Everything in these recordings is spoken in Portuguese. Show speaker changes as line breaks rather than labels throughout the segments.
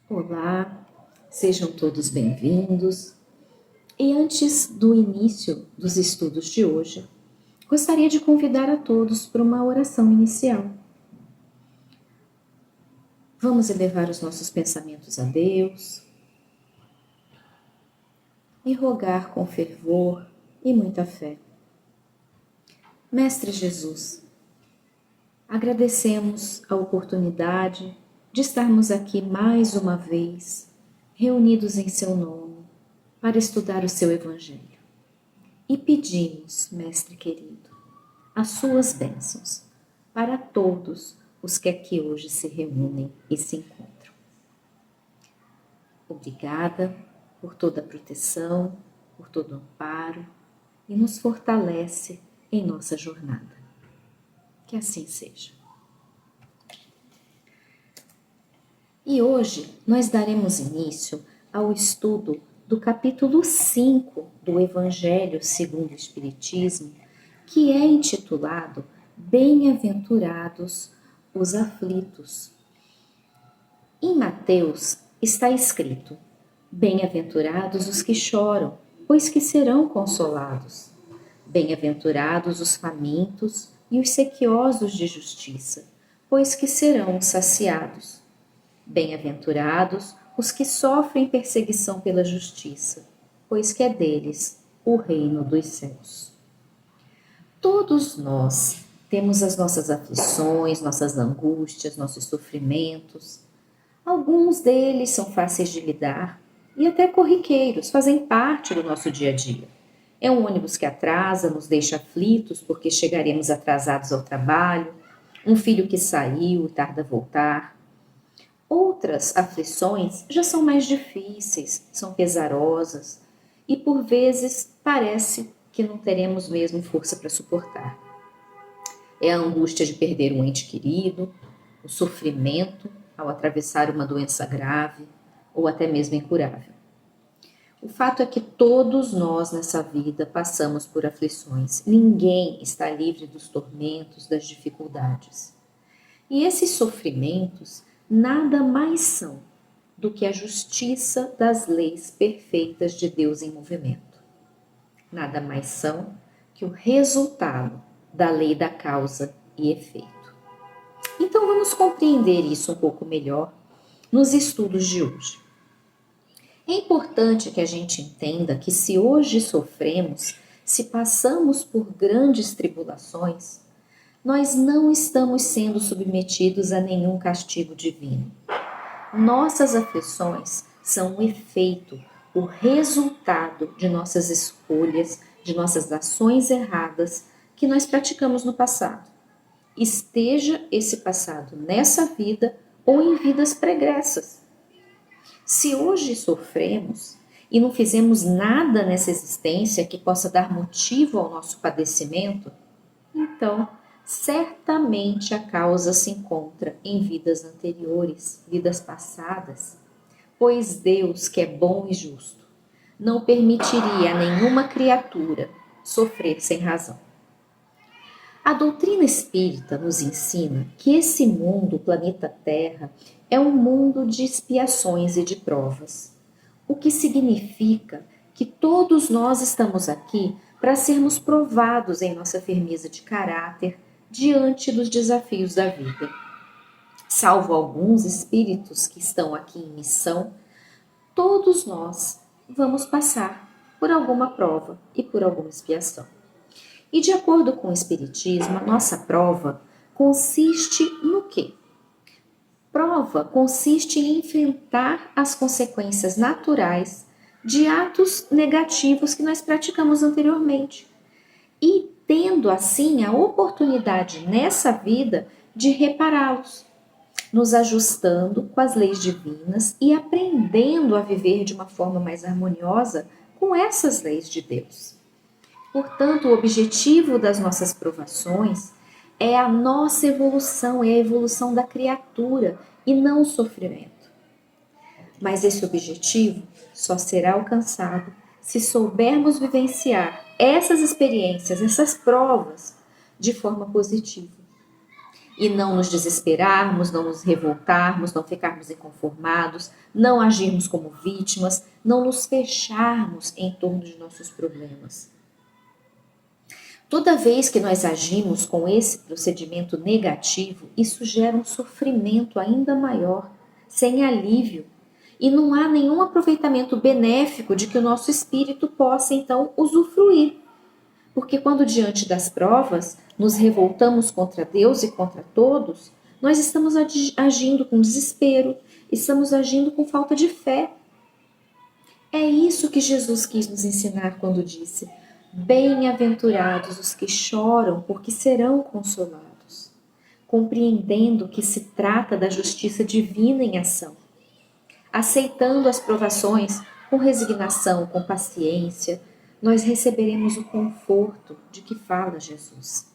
Olá, sejam todos bem-vindos. E antes do início dos estudos de hoje, gostaria de convidar a todos para uma oração inicial. Vamos elevar os nossos pensamentos a Deus e rogar com fervor e muita fé. Mestre Jesus, agradecemos a oportunidade de estarmos aqui mais uma vez, reunidos em seu nome, para estudar o seu Evangelho. E pedimos, Mestre querido, as suas bênçãos para todos os que aqui hoje se reúnem e se encontram. Obrigada por toda a proteção, por todo o amparo e nos fortalece em nossa jornada. Que assim seja. E hoje nós daremos início ao estudo do capítulo 5 do Evangelho segundo o Espiritismo, que é intitulado Bem-aventurados os aflitos. Em Mateus está escrito: Bem-aventurados os que choram, pois que serão consolados. Bem-aventurados os famintos e os sequiosos de justiça, pois que serão saciados. Bem-aventurados os que sofrem perseguição pela justiça, pois que é deles o reino dos céus. Todos nós temos as nossas aflições, nossas angústias, nossos sofrimentos. Alguns deles são fáceis de lidar e até corriqueiros, fazem parte do nosso dia a dia. É um ônibus que atrasa, nos deixa aflitos porque chegaremos atrasados ao trabalho, um filho que saiu e tarda a voltar. Outras aflições já são mais difíceis, são pesarosas e por vezes parece que não teremos mesmo força para suportar. É a angústia de perder um ente querido, o sofrimento ao atravessar uma doença grave ou até mesmo incurável. O fato é que todos nós nessa vida passamos por aflições. Ninguém está livre dos tormentos, das dificuldades. E esses sofrimentos nada mais são do que a justiça das leis perfeitas de Deus em movimento. Nada mais são que o resultado da lei da causa e efeito. Então vamos compreender isso um pouco melhor nos estudos de hoje. É importante que a gente entenda que se hoje sofremos, se passamos por grandes tribulações, nós não estamos sendo submetidos a nenhum castigo divino. Nossas aflições são o efeito, o resultado de nossas escolhas, de nossas ações erradas que nós praticamos no passado. Esteja esse passado nessa vida ou em vidas pregressas. Se hoje sofremos e não fizemos nada nessa existência que possa dar motivo ao nosso padecimento, então certamente a causa se encontra em vidas anteriores, vidas passadas, pois Deus, que é bom e justo, não permitiria a nenhuma criatura sofrer sem razão. A doutrina espírita nos ensina que esse mundo, o planeta Terra, é um mundo de expiações e de provas, o que significa que todos nós estamos aqui para sermos provados em nossa firmeza de caráter diante dos desafios da vida. Salvo alguns espíritos que estão aqui em missão, todos nós vamos passar por alguma prova e por alguma expiação. E de acordo com o Espiritismo, a nossa prova consiste no quê? Prova consiste em enfrentar as consequências naturais de atos negativos que nós praticamos anteriormente e tendo assim a oportunidade nessa vida de repará-los, nos ajustando com as leis divinas e aprendendo a viver de uma forma mais harmoniosa com essas leis de Deus. Portanto, o objetivo das nossas provações é a nossa evolução, é a evolução da criatura e não o sofrimento. Mas esse objetivo só será alcançado se soubermos vivenciar essas experiências, essas provas, de forma positiva. E não nos desesperarmos, não nos revoltarmos, não ficarmos inconformados, não agirmos como vítimas, não nos fecharmos em torno de nossos problemas. Toda vez que nós agimos com esse procedimento negativo, isso gera um sofrimento ainda maior, sem alívio, e não há nenhum aproveitamento benéfico de que o nosso espírito possa então usufruir. Porque quando diante das provas nos revoltamos contra Deus e contra todos, nós estamos agindo com desespero, estamos agindo com falta de fé. É isso que Jesus quis nos ensinar quando disse: bem-aventurados os que choram, porque serão consolados, compreendendo que se trata da justiça divina em ação, aceitando as provações com resignação, com paciência, nós receberemos o conforto de que fala Jesus.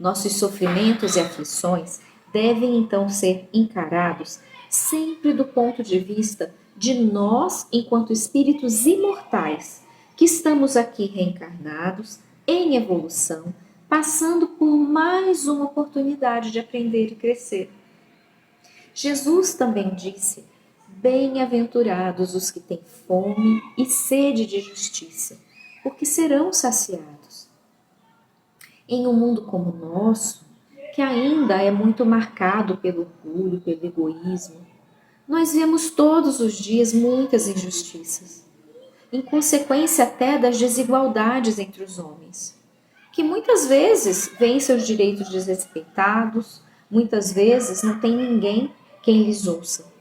Nossos sofrimentos e aflições devem então ser encarados sempre do ponto de vista de nós, enquanto espíritos imortais, que estamos aqui reencarnados, em evolução, passando por mais uma oportunidade de aprender e crescer. Jesus também disse: bem-aventurados os que têm fome e sede de justiça, porque serão saciados. Em um mundo como o nosso, que ainda é muito marcado pelo orgulho, pelo egoísmo, nós vemos todos os dias muitas injustiças, em consequência até das desigualdades entre os homens, que muitas vezes veem seus direitos desrespeitados, muitas vezes não tem ninguém quem lhes ouça.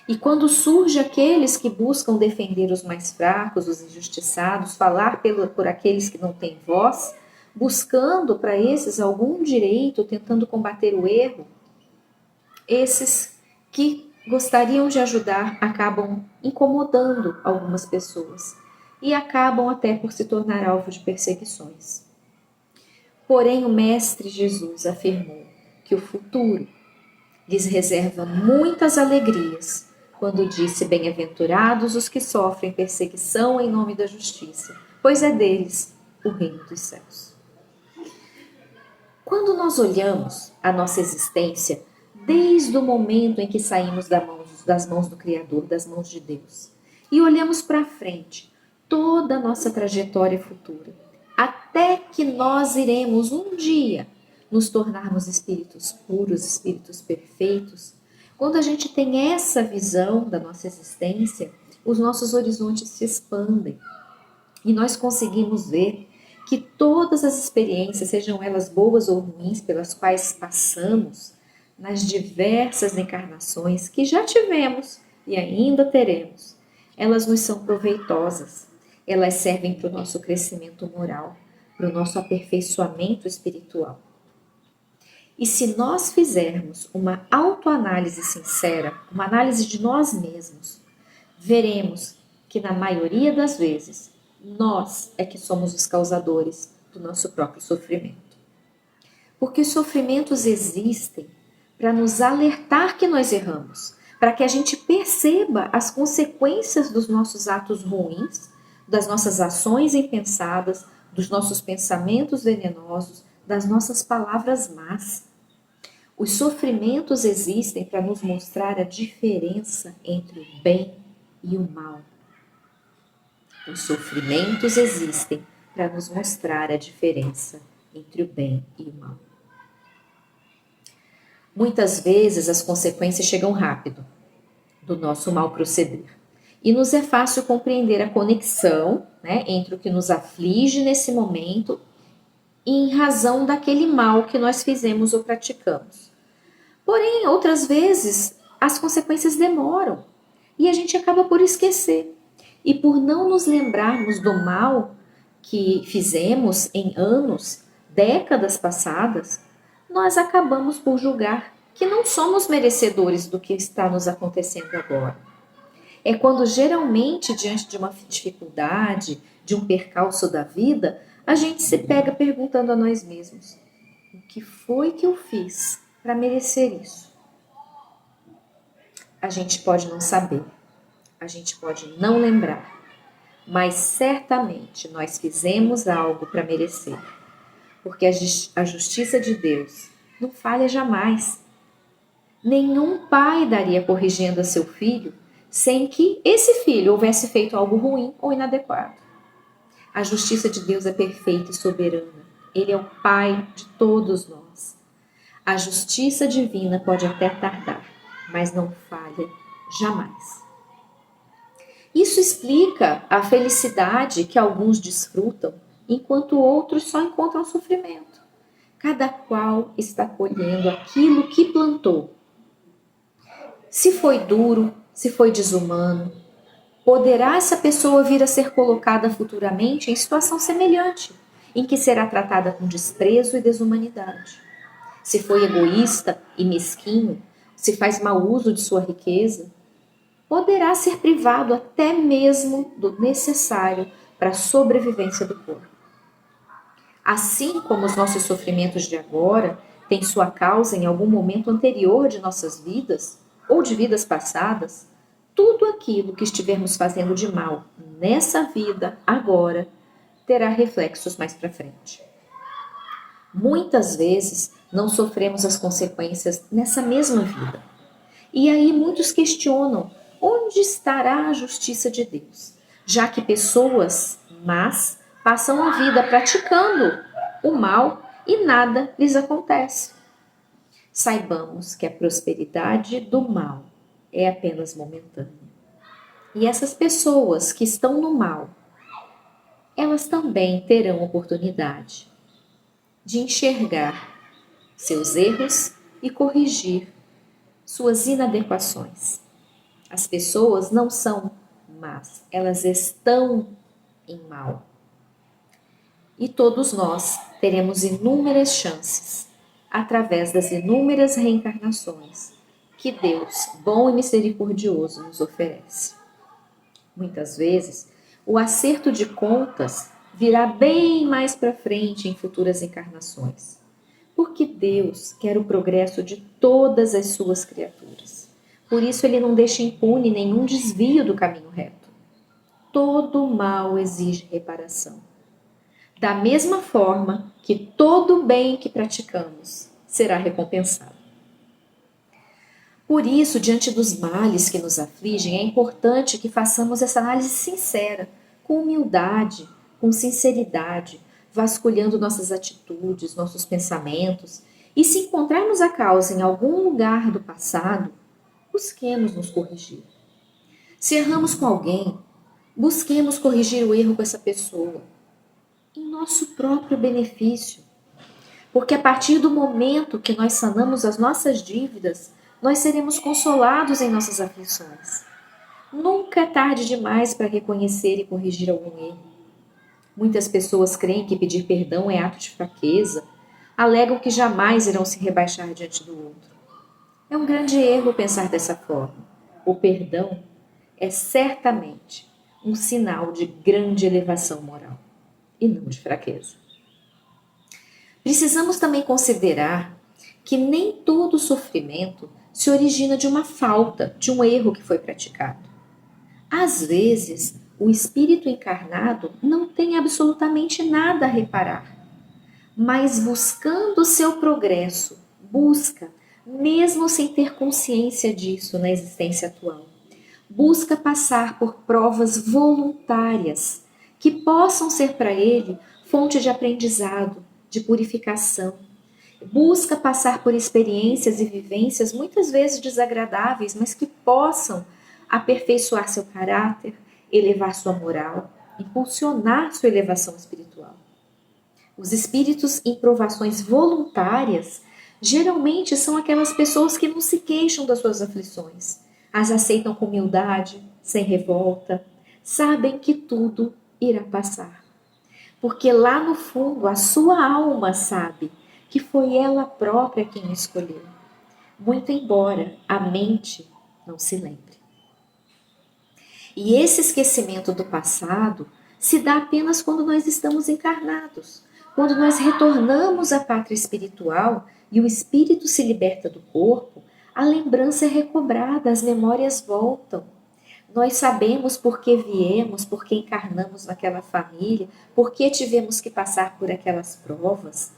E quando surge aqueles que buscam defender os mais fracos, os injustiçados, falar por aqueles que não têm voz, buscando para esses algum direito, tentando combater o erro, esses que gostariam de ajudar acabam incomodando algumas pessoas e acabam até por se tornar alvo de perseguições. Porém, o Mestre Jesus afirmou que o futuro lhes reserva muitas alegrias, quando disse: bem-aventurados os que sofrem perseguição em nome da justiça, pois é deles o reino dos céus. Quando nós olhamos a nossa existência, desde o momento em que saímos das mãos do Criador, das mãos de Deus, e olhamos para frente, toda a nossa trajetória futura, até que nós iremos um dia nos tornarmos espíritos puros, espíritos perfeitos, quando a gente tem essa visão da nossa existência, os nossos horizontes se expandem e nós conseguimos ver que todas as experiências, sejam elas boas ou ruins, pelas quais passamos nas diversas encarnações que já tivemos e ainda teremos, elas nos são proveitosas, elas servem para o nosso crescimento moral, para o nosso aperfeiçoamento espiritual. E se nós fizermos uma autoanálise sincera, uma análise de nós mesmos, veremos que na maioria das vezes nós é que somos os causadores do nosso próprio sofrimento. Porque os sofrimentos existem para nos alertar que nós erramos, para que a gente perceba as consequências dos nossos atos ruins, das nossas ações impensadas, dos nossos pensamentos venenosos, das nossas palavras más. Os sofrimentos existem para nos mostrar a diferença entre o bem e o mal. Os sofrimentos existem para nos mostrar a diferença entre o bem e o mal. Muitas vezes as consequências chegam rápido do nosso mal proceder e nos é fácil compreender a conexão, entre o que nos aflige nesse momento e em razão daquele mal que nós fizemos ou praticamos. Porém, outras vezes, as consequências demoram e a gente acaba por esquecer. E por não nos lembrarmos do mal que fizemos em anos, décadas passadas, nós acabamos por julgar que não somos merecedores do que está nos acontecendo agora. É quando geralmente, diante de uma dificuldade, de um percalço da vida, a gente se pega perguntando a nós mesmos: o que foi que eu fiz para merecer isso? A gente pode não saber, a gente pode não lembrar, mas certamente nós fizemos algo para merecer, porque a justiça de Deus não falha jamais. Nenhum pai daria corrigindo a seu filho sem que esse filho houvesse feito algo ruim ou inadequado. A justiça de Deus é perfeita e soberana. Ele é o Pai de todos nós. A justiça divina pode até tardar, mas não falha jamais. Isso explica a felicidade que alguns desfrutam, enquanto outros só encontram sofrimento. Cada qual está colhendo aquilo que plantou. Se foi duro, se foi desumano, poderá essa pessoa vir a ser colocada futuramente em situação semelhante, em que será tratada com desprezo e desumanidade. Se foi egoísta e mesquinho, se faz mau uso de sua riqueza, poderá ser privado até mesmo do necessário para a sobrevivência do corpo. Assim como os nossos sofrimentos de agora têm sua causa em algum momento anterior de nossas vidas ou de vidas passadas, tudo aquilo que estivermos fazendo de mal nessa vida, agora, terá reflexos mais para frente. Muitas vezes não sofremos as consequências nessa mesma vida. E aí muitos questionam onde estará a justiça de Deus, já que pessoas más passam a vida praticando o mal e nada lhes acontece. Saibamos que a prosperidade do mal é apenas momentânea. E essas pessoas que estão no mal, elas também terão oportunidade de enxergar seus erros e corrigir suas inadequações. As pessoas não são más, elas estão em mal. E todos nós teremos inúmeras chances, através das inúmeras reencarnações que Deus, bom e misericordioso, nos oferece. Muitas vezes, o acerto de contas virá bem mais para frente em futuras encarnações, porque Deus quer o progresso de todas as suas criaturas. Por isso, Ele não deixa impune nenhum desvio do caminho reto. Todo mal exige reparação. Da mesma forma que todo bem que praticamos será recompensado. Por isso, diante dos males que nos afligem, é importante que façamos essa análise sincera, com humildade, com sinceridade, vasculhando nossas atitudes, nossos pensamentos, e se encontrarmos a causa em algum lugar do passado, busquemos nos corrigir. Se erramos com alguém, busquemos corrigir o erro com essa pessoa, em nosso próprio benefício. Porque a partir do momento que nós sanamos as nossas dívidas, nós seremos consolados em nossas aflições. Nunca é tarde demais para reconhecer e corrigir algum erro. Muitas pessoas creem que pedir perdão é ato de fraqueza, alegam que jamais irão se rebaixar diante do outro. É um grande erro pensar dessa forma. O perdão é certamente um sinal de grande elevação moral e não de fraqueza. Precisamos também considerar que nem todo sofrimento se origina de uma falta, de um erro que foi praticado. Às vezes, o espírito encarnado não tem absolutamente nada a reparar, mas buscando o seu progresso, busca, mesmo sem ter consciência disso na existência atual, busca passar por provas voluntárias que possam ser para ele fonte de aprendizado, de purificação. Busca passar por experiências e vivências muitas vezes desagradáveis, mas que possam aperfeiçoar seu caráter, elevar sua moral, impulsionar sua elevação espiritual. Os espíritos em provações voluntárias geralmente são aquelas pessoas que não se queixam das suas aflições, as aceitam com humildade, sem revolta, sabem que tudo irá passar. Porque lá no fundo a sua alma sabe que foi ela própria quem o escolheu, muito embora a mente não se lembre. E esse esquecimento do passado se dá apenas quando nós estamos encarnados, quando nós retornamos à pátria espiritual e o espírito se liberta do corpo, a lembrança é recobrada, as memórias voltam. Nós sabemos por que viemos, por que encarnamos naquela família, por que tivemos que passar por aquelas provas.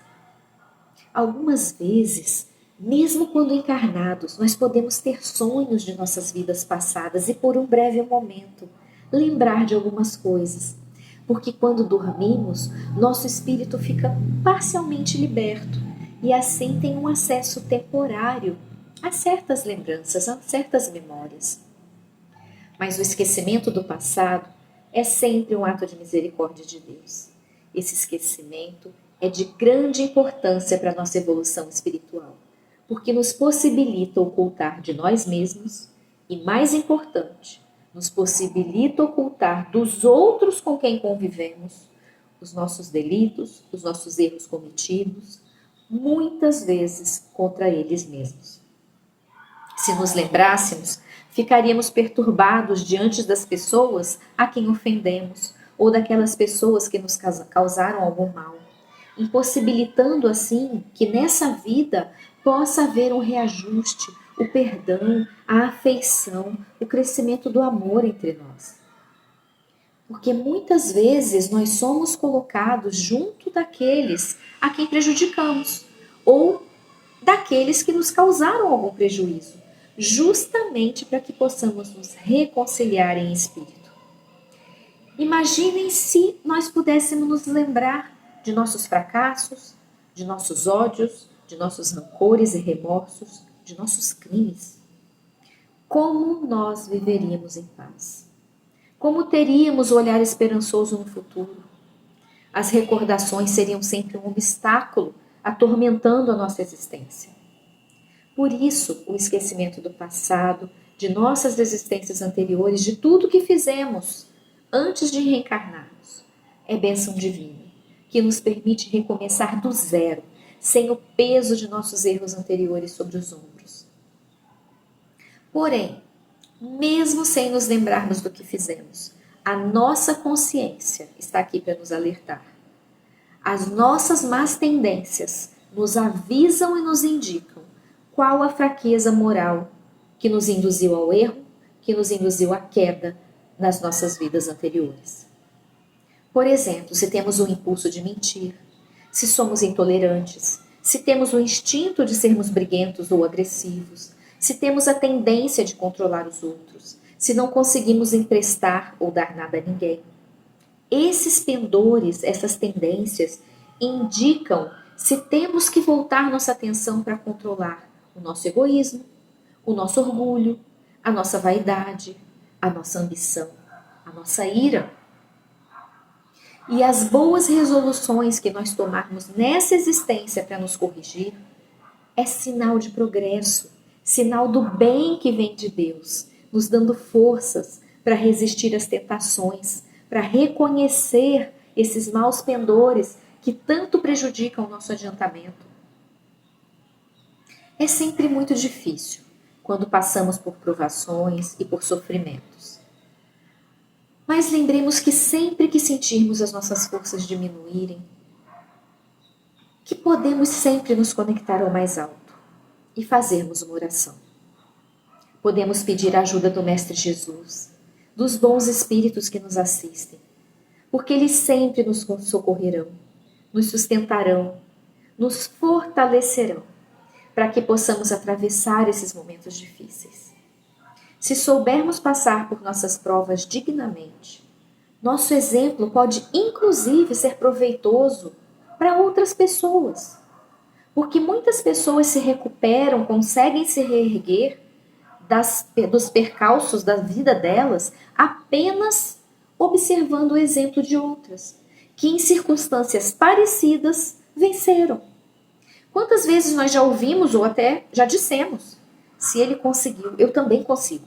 Algumas vezes, mesmo quando encarnados, nós podemos ter sonhos de nossas vidas passadas e, por um breve momento, lembrar de algumas coisas. Porque quando dormimos, nosso espírito fica parcialmente liberto e assim tem um acesso temporário a certas lembranças, a certas memórias. Mas o esquecimento do passado é sempre um ato de misericórdia de Deus. Esse esquecimento é de grande importância para a nossa evolução espiritual, porque nos possibilita ocultar de nós mesmos e, mais importante, nos possibilita ocultar dos outros com quem convivemos os nossos delitos, os nossos erros cometidos, muitas vezes contra eles mesmos. Se nos lembrássemos, ficaríamos perturbados diante das pessoas a quem ofendemos ou daquelas pessoas que nos causaram algum mal, impossibilitando assim que nessa vida possa haver um reajuste, o perdão, a afeição, o crescimento do amor entre nós. Porque muitas vezes nós somos colocados junto daqueles a quem prejudicamos ou daqueles que nos causaram algum prejuízo, justamente para que possamos nos reconciliar em espírito. Imaginem se nós pudéssemos nos lembrar de nossos fracassos, de nossos ódios, de nossos rancores e remorsos, de nossos crimes. Como nós viveríamos em paz? Como teríamos o olhar esperançoso no futuro? As recordações seriam sempre um obstáculo, atormentando a nossa existência. Por isso, o esquecimento do passado, de nossas existências anteriores, de tudo que fizemos antes de reencarnarmos, é bênção divina, que nos permite recomeçar do zero, sem o peso de nossos erros anteriores sobre os ombros. Porém, mesmo sem nos lembrarmos do que fizemos, a nossa consciência está aqui para nos alertar. As nossas más tendências nos avisam e nos indicam qual a fraqueza moral que nos induziu ao erro, que nos induziu à queda nas nossas vidas anteriores. Por exemplo, se temos o impulso de mentir, se somos intolerantes, se temos o instinto de sermos briguentos ou agressivos, se temos a tendência de controlar os outros, se não conseguimos emprestar ou dar nada a ninguém. Esses pendores, essas tendências, indicam se temos que voltar nossa atenção para controlar o nosso egoísmo, o nosso orgulho, a nossa vaidade, a nossa ambição, a nossa ira. E as boas resoluções que nós tomarmos nessa existência para nos corrigir é sinal de progresso, sinal do bem que vem de Deus, nos dando forças para resistir às tentações, para reconhecer esses maus pendores que tanto prejudicam o nosso adiantamento. É sempre muito difícil quando passamos por provações e por sofrimentos. Mas lembremos que sempre que sentirmos as nossas forças diminuírem, que podemos sempre nos conectar ao mais alto e fazermos uma oração. Podemos pedir a ajuda do Mestre Jesus, dos bons espíritos que nos assistem, porque eles sempre nos socorrerão, nos sustentarão, nos fortalecerão, para que possamos atravessar esses momentos difíceis. Se soubermos passar por nossas provas dignamente, nosso exemplo pode inclusive ser proveitoso para outras pessoas, porque muitas pessoas se recuperam, conseguem se reerguer dos percalços da vida delas apenas observando o exemplo de outras, que em circunstâncias parecidas venceram. Quantas vezes nós já ouvimos ou até já dissemos, se ele conseguiu, eu também consigo.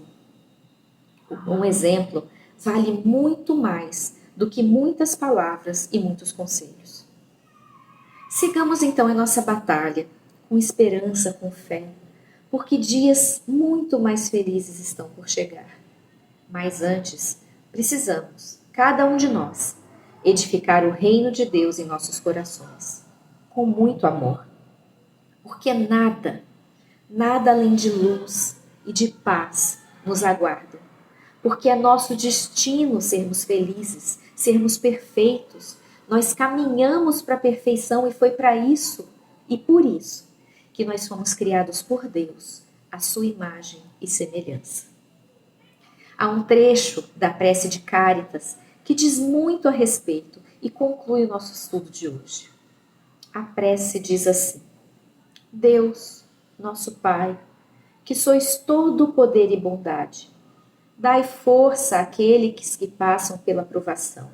Um exemplo vale muito mais do que muitas palavras e muitos conselhos. Sigamos então em nossa batalha, com esperança, com fé, porque dias muito mais felizes estão por chegar. Mas antes, precisamos, cada um de nós, edificar o reino de Deus em nossos corações, com muito amor. Porque nada além de luz e de paz nos aguarda. Porque é nosso destino sermos felizes, sermos perfeitos. Nós caminhamos para a perfeição e foi para isso E por isso que nós fomos criados por Deus, à sua imagem e semelhança. Há um trecho da prece de Cáritas que diz muito a respeito e conclui o nosso estudo de hoje. A prece diz assim: Deus, nosso Pai, que sois todo poder e bondade, dai força àqueles que passam pela provação.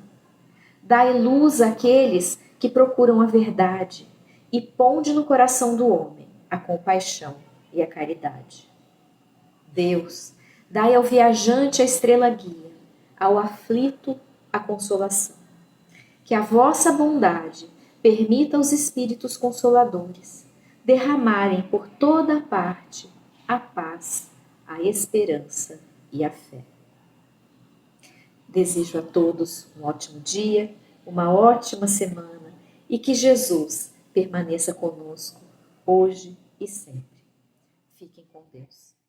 Dai luz àqueles que procuram a verdade e ponde no coração do homem a compaixão e a caridade. Deus, dai ao viajante a estrela guia, ao aflito a consolação. Que a vossa bondade permita aos espíritos consoladores derramarem por toda a parte a paz, a esperança e a fé. Desejo a todos um ótimo dia, uma ótima semana e que Jesus permaneça conosco hoje e sempre. Fiquem com Deus.